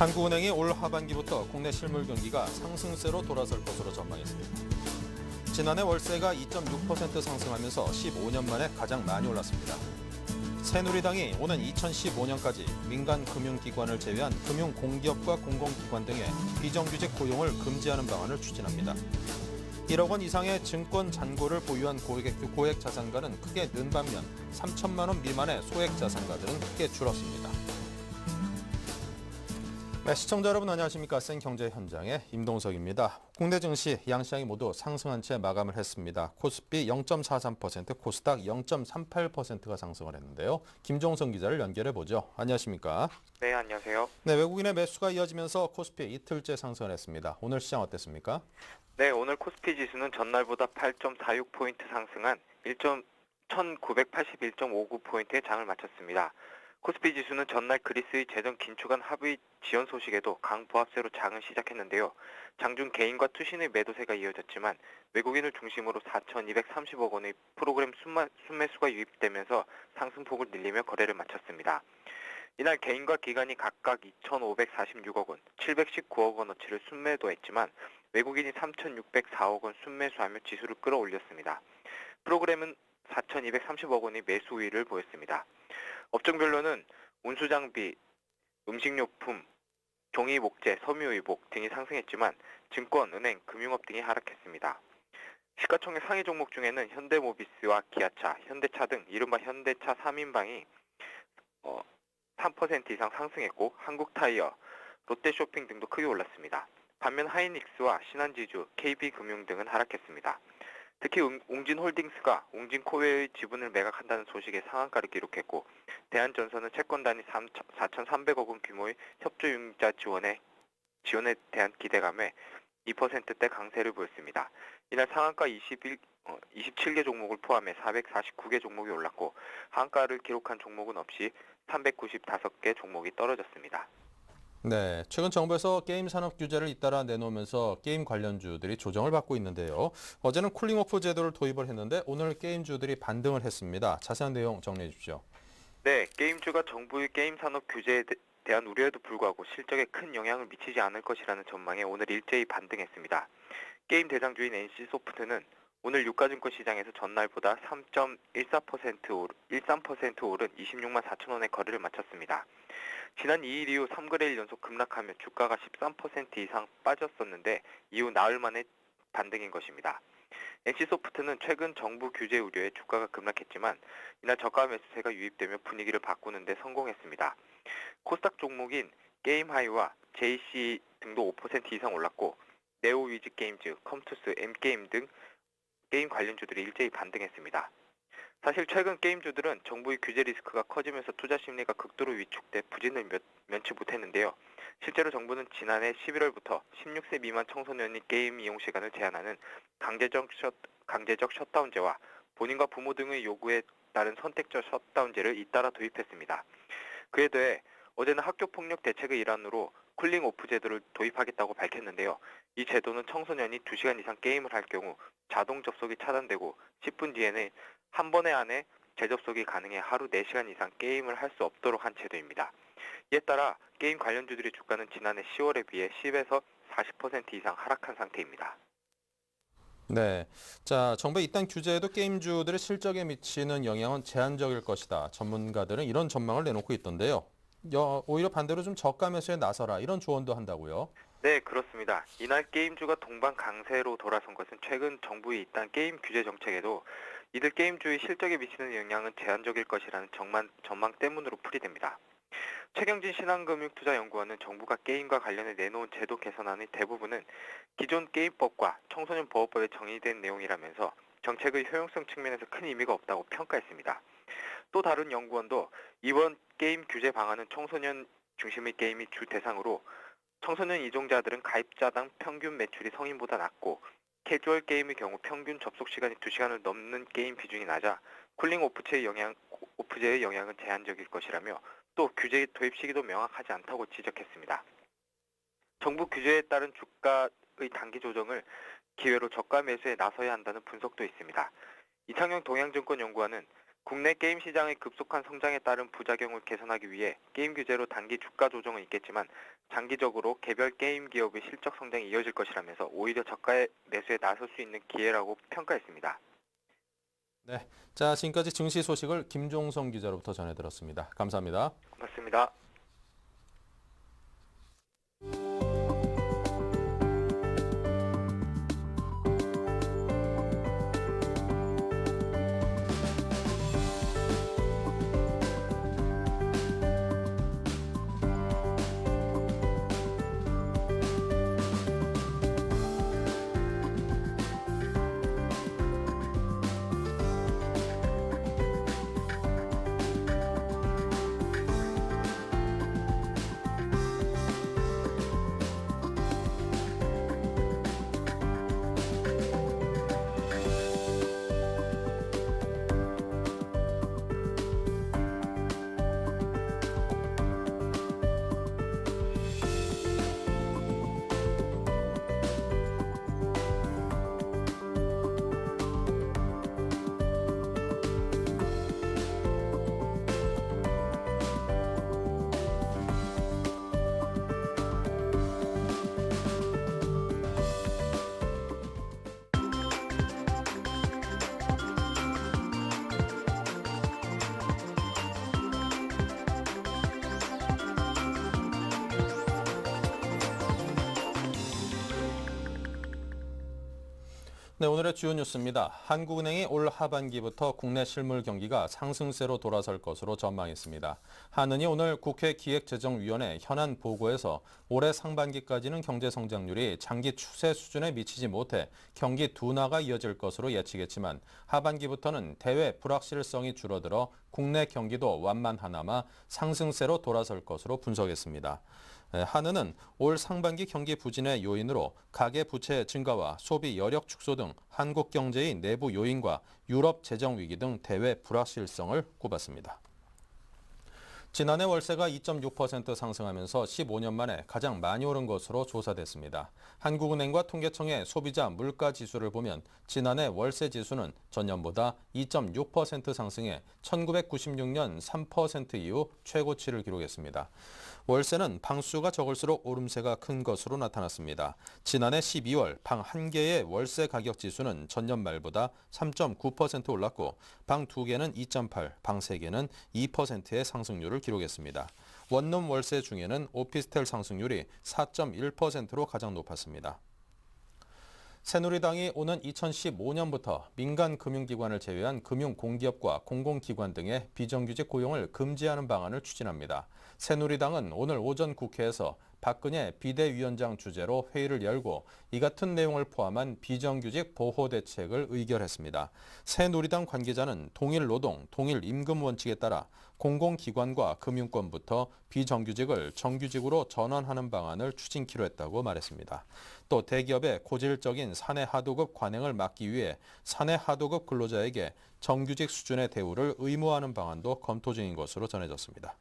한국은행이 올 하반기부터 국내 실물 경기가 상승세로 돌아설 것으로 전망했습니다. 지난해 월세가 2.6% 상승하면서 15년 만에 가장 많이 올랐습니다. 새누리당이 오는 2015년까지 민간 금융기관을 제외한 금융공기업과 공공기관 등의 비정규직 고용을 금지하는 방안을 추진합니다. 1억 원 이상의 증권 잔고를 보유한 고액 자산가는 크게 는 반면 3천만 원 미만의 소액 자산가들은 크게 줄었습니다. 네, 시청자 여러분 안녕하십니까. 생경제 현장의 임동석입니다. 국내 증시 양시장이 모두 상승한 채 마감을 했습니다. 코스피 0.43%, 코스닥 0.38%가 상승을 했는데요. 김종성 기자를 연결해 보죠. 안녕하십니까. 네, 안녕하세요. 네, 외국인의 매수가 이어지면서 코스피 이틀째 상승을 했습니다. 오늘 시장 어땠습니까? 네, 오늘 코스피 지수는 전날보다 8.46포인트 상승한 1981.59포인트의 장을 마쳤습니다. 코스피 지수는 전날 그리스의 재정 긴축안 합의 지연 소식에도 강보합세로 장을 시작했는데요. 장중 개인과 투신의 매도세가 이어졌지만 외국인을 중심으로 4,230억 원의 프로그램 순매수가 유입되면서 상승폭을 늘리며 거래를 마쳤습니다. 이날 개인과 기관이 각각 2,546억 원, 719억 원어치를 순매도했지만 외국인이 3,604억 원 순매수하며 지수를 끌어올렸습니다. 프로그램은 4,230억 원의 매수 우위를 보였습니다. 업종별로는 운수장비, 음식료품, 종이목재, 섬유의복 등이 상승했지만 증권, 은행, 금융업 등이 하락했습니다. 시가총액 상위 종목 중에는 현대모비스와 기아차, 현대차 등 이른바 현대차 3인방이 3% 이상 상승했고 한국타이어, 롯데쇼핑 등도 크게 올랐습니다. 반면 하이닉스와 신한지주, KB금융 등은 하락했습니다. 특히 웅진홀딩스가 웅진코웨의 지분을 매각한다는 소식에 상한가를 기록했고 대한전선은 채권 단위 4,300억 원 규모의 협조융자 지원에 대한 기대감에 2%대 강세를 보였습니다. 이날 상한가 27개 종목을 포함해 449개 종목이 올랐고 하한가를 기록한 종목은 없이 395개 종목이 떨어졌습니다. 네, 최근 정부에서 게임 산업 규제를 잇따라 내놓으면서 게임 관련주들이 조정을 받고 있는데요. 어제는 쿨링오프 제도를 도입을 했는데 오늘 게임주들이 반등을 했습니다. 자세한 내용 정리해 주십시오. 네, 게임주가 정부의 게임 산업 규제에 대한 우려에도 불구하고 실적에 큰 영향을 미치지 않을 것이라는 전망에 오늘 일제히 반등했습니다. 게임 대장주인 NC소프트는 오늘 유가증권 시장에서 전날보다 3.13% 오른 26만 4천 원의 거래를 마쳤습니다. 지난 2일 이후 3거래일 연속 급락하며 주가가 13% 이상 빠졌었는데 이후 나흘 만에 반등인 것입니다. NC소프트는 최근 정부 규제 우려에 주가가 급락했지만 이날 저가 매수세가 유입되며 분위기를 바꾸는 데 성공했습니다. 코스닥 종목인 게임하이와 JC 등도 5% 이상 올랐고 네오위즈 게임즈, 컴투스, M게임 등 게임 관련주들이 일제히 반등했습니다. 사실 최근 게임주들은 정부의 규제 리스크가 커지면서 투자 심리가 극도로 위축돼 부진을 면치 못했는데요. 실제로 정부는 지난해 11월부터 16세 미만 청소년이 게임 이용 시간을 제한하는 강제적 셧다운제와 본인과 부모 등의 요구에 따른 선택적 셧다운제를 잇따라 도입했습니다. 그에 더해 어제는 학교폭력 대책의 일환으로 쿨링 오프 제도를 도입하겠다고 밝혔는데요. 이 제도는 청소년이 2시간 이상 게임을 할 경우 자동 접속이 차단되고 10분 뒤에는 한 번에 안에 재접속이 가능해 하루 4시간 이상 게임을 할 수 없도록 한 제도입니다. 이에 따라 게임 관련주들의 주가는 지난해 10월에 비해 10에서 40% 이상 하락한 상태입니다. 네, 자, 정부의 이딴 규제에도 게임주들의 실적에 미치는 영향은 제한적일 것이다. 전문가들은 이런 전망을 내놓고 있던데요. 오히려 반대로 좀 저가 매수에 나서라 이런 조언도 한다고요. 네, 그렇습니다. 이날 게임주가 동반 강세로 돌아선 것은 최근 정부의 이딴 게임 규제 정책에도 이들 게임주의 실적에 미치는 영향은 제한적일 것이라는 전망 때문으로 풀이됩니다. 최경진 신한금융투자연구원은 정부가 게임과 관련해 내놓은 제도 개선안의 대부분은 기존 게임법과 청소년 보호법에 정의된 내용이라면서 정책의 효용성 측면에서 큰 의미가 없다고 평가했습니다. 또 다른 연구원도 이번 게임 규제 방안은 청소년 중심의 게임이 주 대상으로 청소년 이용자들은 가입자당 평균 매출이 성인보다 낮고 캐주얼 게임의 경우 평균 접속 시간이 2시간을 넘는 게임 비중이 낮아 쿨링 오프제의 영향은 제한적일 것이라며 또 규제의 도입 시기도 명확하지 않다고 지적했습니다. 정부 규제에 따른 주가의 단기 조정을 기회로 저가 매수에 나서야 한다는 분석도 있습니다. 이창용 동양증권연구원은 국내 게임 시장의 급속한 성장에 따른 부작용을 개선하기 위해 게임 규제로 단기 주가 조정은 있겠지만 장기적으로 개별 게임 기업의 실적 성장이 이어질 것이라면서 오히려 저가 매수에 나설 수 있는 기회라고 평가했습니다. 네, 자 지금까지 증시 소식을 김종성 기자로부터 전해들었습니다. 감사합니다. 고맙습니다. 네, 오늘의 주요 뉴스입니다. 한국은행이 올 하반기부터 국내 실물 경기가 상승세로 돌아설 것으로 전망했습니다. 한은이 오늘 국회 기획재정위원회 현안 보고에서 올해 상반기까지는 경제 성장률이 장기 추세 수준에 미치지 못해 경기 둔화가 이어질 것으로 예측했지만 하반기부터는 대외 불확실성이 줄어들어 국내 경기도 완만하나마 상승세로 돌아설 것으로 분석했습니다. 한은은 올 상반기 경기 부진의 요인으로 가계 부채 증가와 소비 여력 축소 등 한국 경제의 내부 요인과 유럽 재정 위기 등 대외 불확실성을 꼽았습니다. 지난해 월세가 2.6% 상승하면서 15년 만에 가장 많이 오른 것으로 조사됐습니다. 한국은행과 통계청의 소비자 물가 지수를 보면 지난해 월세 지수는 전년보다 2.6% 상승해 1996년 3% 이후 최고치를 기록했습니다. 월세는 방수가 적을수록 오름세가 큰 것으로 나타났습니다. 지난해 12월 방 1개의 월세 가격 지수는 전년 말보다 3.9% 올랐고 방 2개는 2.8, 방 3개는 2%의 상승률을 기록했습니다. 원룸 월세 중에는 오피스텔 상승률이 4.1%로 가장 높았습니다. 새누리당이 오는 2015년부터 민간 금융기관을 제외한 금융공기업과 공공기관 등의 비정규직 고용을 금지하는 방안을 추진합니다. 새누리당은 오늘 오전 국회에서 박근혜 비대위원장 주재로 회의를 열고 이 같은 내용을 포함한 비정규직 보호 대책을 의결했습니다. 새누리당 관계자는 동일 노동, 동일 임금 원칙에 따라 공공기관과 금융권부터 비정규직을 정규직으로 전환하는 방안을 추진키로 했다고 말했습니다. 또 대기업의 고질적인 사내 하도급 관행을 막기 위해 사내 하도급 근로자에게 정규직 수준의 대우를 의무화하는 방안도 검토 중인 것으로 전해졌습니다.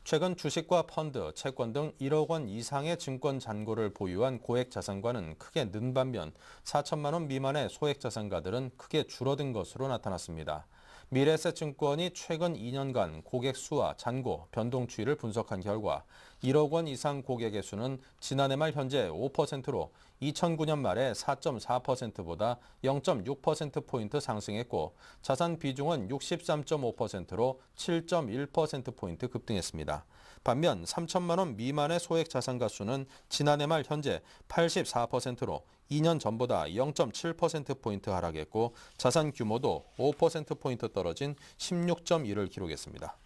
최근 주식과 펀드, 채권 등 1억 원 이상의 증권 잔고를 보유한 고액 자산가는 크게 는 반면 4천만 원 미만의 소액 자산가들은 크게 줄어든 것으로 나타났습니다. 미래에셋증권이 최근 2년간 고객 수와 잔고, 변동 추이를 분석한 결과 1억 원 이상 고객의 수는 지난해 말 현재 5%로 2009년 말에 4.4%보다 0.6%포인트 상승했고 자산 비중은 63.5%로 7.1%포인트 급등했습니다. 반면 3천만 원 미만의 소액 자산가 수는 지난해 말 현재 84%로 2년 전보다 0.7%포인트 하락했고 자산 규모도 5%포인트 떨어진 16.1을 기록했습니다.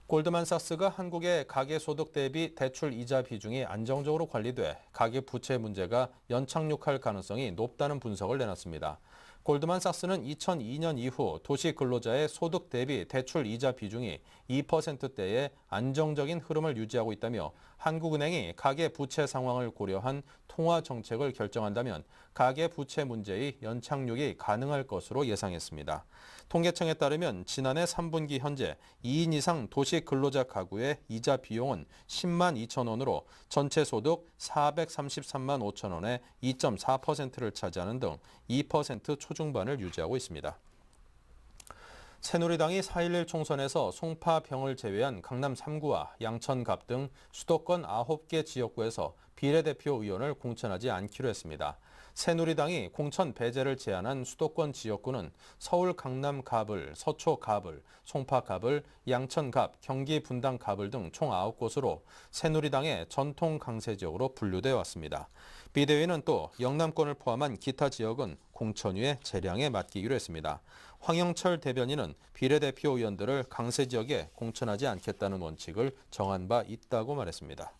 골드만삭스가 한국의 가계소득 대비 대출 이자 비중이 안정적으로 관리돼 가계부채 문제가 연착륙할 가능성이 높다는 분석을 내놨습니다. 골드만삭스는 2002년 이후 도시근로자의 소득 대비 대출 이자 비중이 2%대의 안정적인 흐름을 유지하고 있다며 한국은행이 가계부채 상황을 고려한 통화 정책을 결정한다면 가계부채 문제의 연착륙이 가능할 것으로 예상했습니다. 통계청에 따르면 지난해 3분기 현재 2인 이상 도시근로자 가구의 이자 비용은 10만 2천 원으로 전체 소득 433만 5천 원의 2.4%를 차지하는 등 2% 초중반을 유지하고 있습니다. 새누리당이 4.11 총선에서 송파병을 제외한 강남 3구와 양천갑 등 수도권 9개 지역구에서 비례대표 의원을 공천하지 않기로 했습니다. 새누리당이 공천 배제를 제안한 수도권 지역구는 서울 강남갑을, 서초갑을, 송파갑을, 양천갑, 경기 분당갑을 등 총 9곳으로 새누리당의 전통 강세 지역으로 분류돼 왔습니다. 비대위는 또 영남권을 포함한 기타 지역은 공천위의 재량에 맡기기로 했습니다. 황영철 대변인은 비례대표 의원들을 강세 지역에 공천하지 않겠다는 원칙을 정한 바 있다고 말했습니다.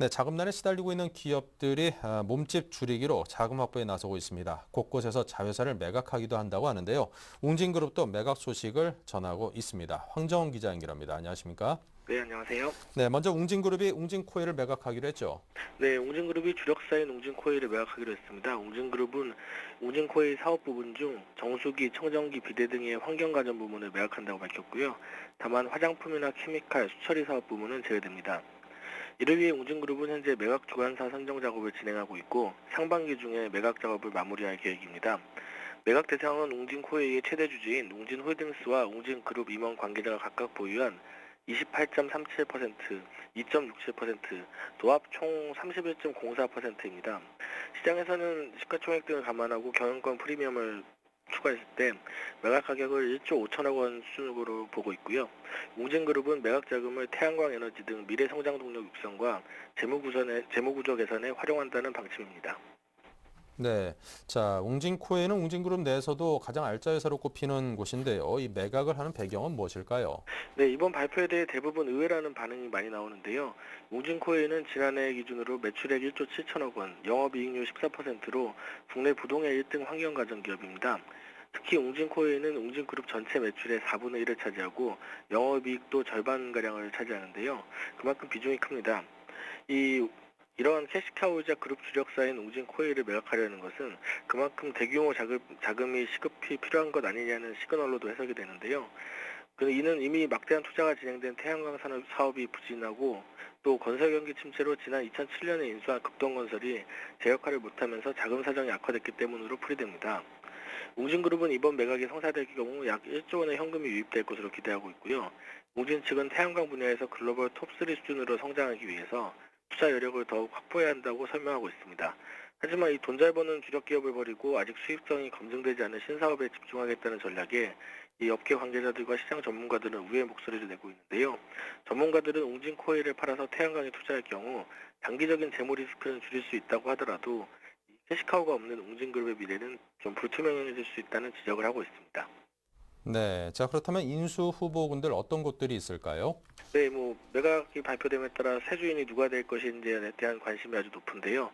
네, 자금난에 시달리고 있는 기업들이 몸집 줄이기로 자금 확보에 나서고 있습니다. 곳곳에서 자회사를 매각하기도 한다고 하는데요. 웅진그룹도 매각 소식을 전하고 있습니다. 황정원 기자 연결합니다. 안녕하십니까? 네, 안녕하세요. 네, 먼저 웅진그룹이 웅진코일을 매각하기로 했죠. 네, 웅진그룹이 주력사인 웅진코일을 매각하기로 했습니다. 웅진그룹은 웅진코일 사업 부분 중 정수기, 청정기, 비대 등의 환경가전 부문을 매각한다고 밝혔고요. 다만 화장품이나 케미칼, 수처리 사업 부문은 제외됩니다. 이를 위해 웅진그룹은 현재 매각 주관사 선정 작업을 진행하고 있고 상반기 중에 매각 작업을 마무리할 계획입니다. 매각 대상은 웅진코일의 최대 주주인 웅진홀딩스와 웅진그룹 임원 관계자가 각각 보유한 28.37%, 2.67%, 도합 총 31.04%입니다. 시장에서는 시가총액 등을 감안하고 경영권 프리미엄을 추가했을 때 매각 가격을 1조 5천억 원 수준으로 보고 있고요. 웅진그룹은 매각 자금을 태양광 에너지 등 미래 성장 동력 육성과 재무구조 개선에 활용한다는 방침입니다. 네, 자, 웅진코일은 웅진그룹 내에서도 가장 알짜 회사로 꼽히는 곳인데요. 이 매각을 하는 배경은 무엇일까요? 네, 이번 발표에 대해 대부분 의외라는 반응이 많이 나오는데요. 웅진코일은 지난해 기준으로 매출액 1조 7천억 원, 영업이익률 14%로 국내 부동의 1등 환경가전 기업입니다. 특히 웅진코일은 웅진그룹 전체 매출의 4분의 1을 차지하고 영업이익도 절반가량을 차지하는데요. 그만큼 비중이 큽니다. 이러한 캐시카우이자 그룹 주력사인 웅진코일을 매각하려는 것은 그만큼 대규모 자금이 시급히 필요한 것 아니냐는 시그널로도 해석이 되는데요. 이는 이미 막대한 투자가 진행된 태양광 산업 사업이 부진하고 또 건설 경기 침체로 지난 2007년에 인수한 급동건설이 제 역할을 못하면서 자금 사정이 악화됐기 때문으로 풀이됩니다. 웅진그룹은 이번 매각이 성사될 경우 약 1조 원의 현금이 유입될 것으로 기대하고 있고요. 웅진 측은 태양광 분야에서 글로벌 톱3 수준으로 성장하기 위해서 투자 여력을 더욱 확보해야 한다고 설명하고 있습니다. 하지만 이 돈 잘 버는 주력 기업을 버리고 아직 수익성이 검증되지 않은 신사업에 집중하겠다는 전략에 이 업계 관계자들과 시장 전문가들은 우려의 목소리를 내고 있는데요. 전문가들은 웅진코일을 팔아서 태양광에 투자할 경우 단기적인 재무 리스크는 줄일 수 있다고 하더라도 캐시카우가 없는 웅진그룹의 미래는 좀 불투명해질 수 있다는 지적을 하고 있습니다. 네, 자, 그렇다면 인수 후보군들 어떤 곳들이 있을까요? 네, 매각이 발표됨에 따라 새 주인이 누가 될 것인지에 대한 관심이 아주 높은데요.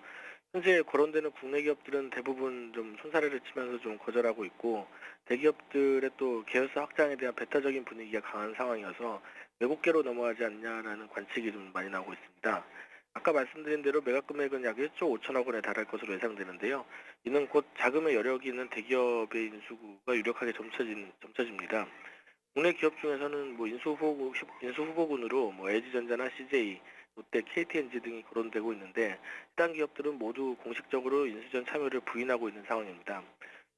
현재 거론되는 국내 기업들은 대부분 좀 손사래를 치면서 좀 거절하고 있고 대기업들의 또 계열사 확장에 대한 배타적인 분위기가 강한 상황이어서 외국계로 넘어가지 않냐라는 관측이 좀 많이 나오고 있습니다. 아까 말씀드린 대로 매각 금액은 약 1조 5천억 원에 달할 것으로 예상되는데요. 이는 곧 자금의 여력이 있는 대기업의 인수가 유력하게 점쳐집니다. 국내 기업 중에서는 인수 후보군으로 LG전자나 CJ, 롯데, KTNG 등이 거론되고 있는데 해당 기업들은 모두 공식적으로 인수전 참여를 부인하고 있는 상황입니다.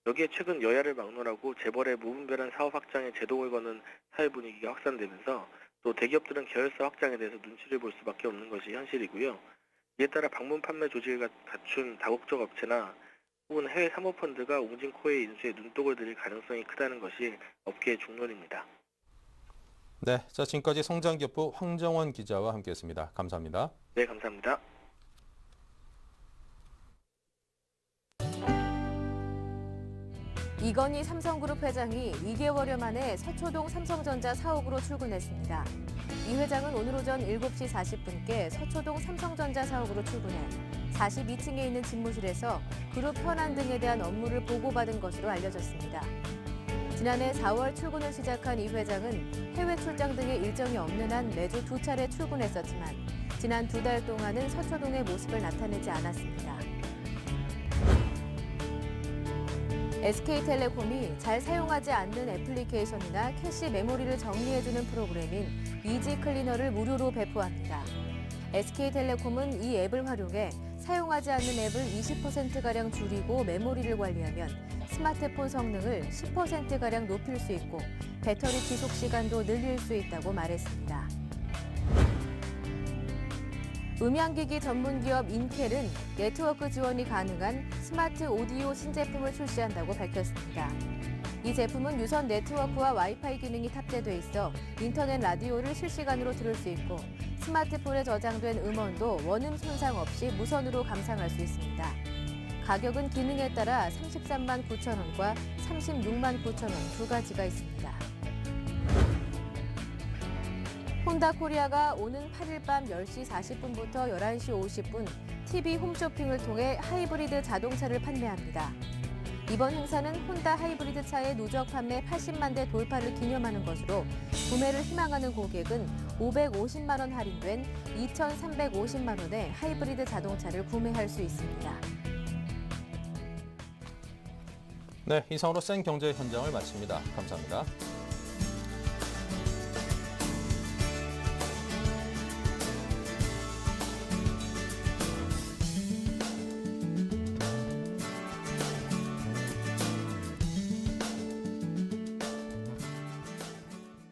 여기에 최근 여야를 막론하고 재벌의 무분별한 사업 확장에 제동을 거는 사회 분위기가 확산되면서 또 대기업들은 계열사 확장에 대해서 눈치를 볼 수밖에 없는 것이 현실이고요. 이에 따라 방문 판매 조직을 갖춘 다국적 업체나 혹은 해외 사모펀드가 웅진코일 인수에 눈독을 들일 가능성이 크다는 것이 업계의 중론입니다. 네, 자, 지금까지 성장기업부 황정원 기자와 함께했습니다. 감사합니다. 네, 감사합니다. 이건희 삼성그룹 회장이 2개월여 만에 서초동 삼성전자 사옥으로 출근했습니다. 이 회장은 오늘 오전 7시 40분께 서초동 삼성전자 사옥으로 출근해 42층에 있는 집무실에서 그룹 현안 등에 대한 업무를 보고받은 것으로 알려졌습니다. 지난해 4월 출근을 시작한 이 회장은 해외 출장 등의 일정이 없는 한 매주 2차례 출근했었지만 지난 2달 동안은 서초동의 모습을 나타내지 않았습니다. SK텔레콤이 잘 사용하지 않는 애플리케이션이나 캐시 메모리를 정리해주는 프로그램인 이지클리너를 무료로 배포합니다. SK텔레콤은 이 앱을 활용해 사용하지 않는 앱을 20%가량 줄이고 메모리를 관리하면 스마트폰 성능을 10%가량 높일 수 있고 배터리 지속 시간도 늘릴 수 있다고 말했습니다. 음향기기 전문기업 인텔은 네트워크 지원이 가능한 스마트 오디오 신제품을 출시한다고 밝혔습니다. 이 제품은 유선 네트워크와 와이파이 기능이 탑재돼 있어 인터넷 라디오를 실시간으로 들을 수 있고 스마트폰에 저장된 음원도 원음 손상 없이 무선으로 감상할 수 있습니다. 가격은 기능에 따라 33만 9천 원과 36만 9천 원 두 가지가 있습니다. 혼다코리아가 오는 8일 밤 10시 40분부터 11시 50분 TV 홈쇼핑을 통해 하이브리드 자동차를 판매합니다. 이번 행사는 혼다 하이브리드 차의 누적 판매 80만 대 돌파를 기념하는 것으로 구매를 희망하는 고객은 550만 원 할인된 2,350만 원의 하이브리드 자동차를 구매할 수 있습니다. 네, 이상으로 생경제 현장을 마칩니다. 감사합니다.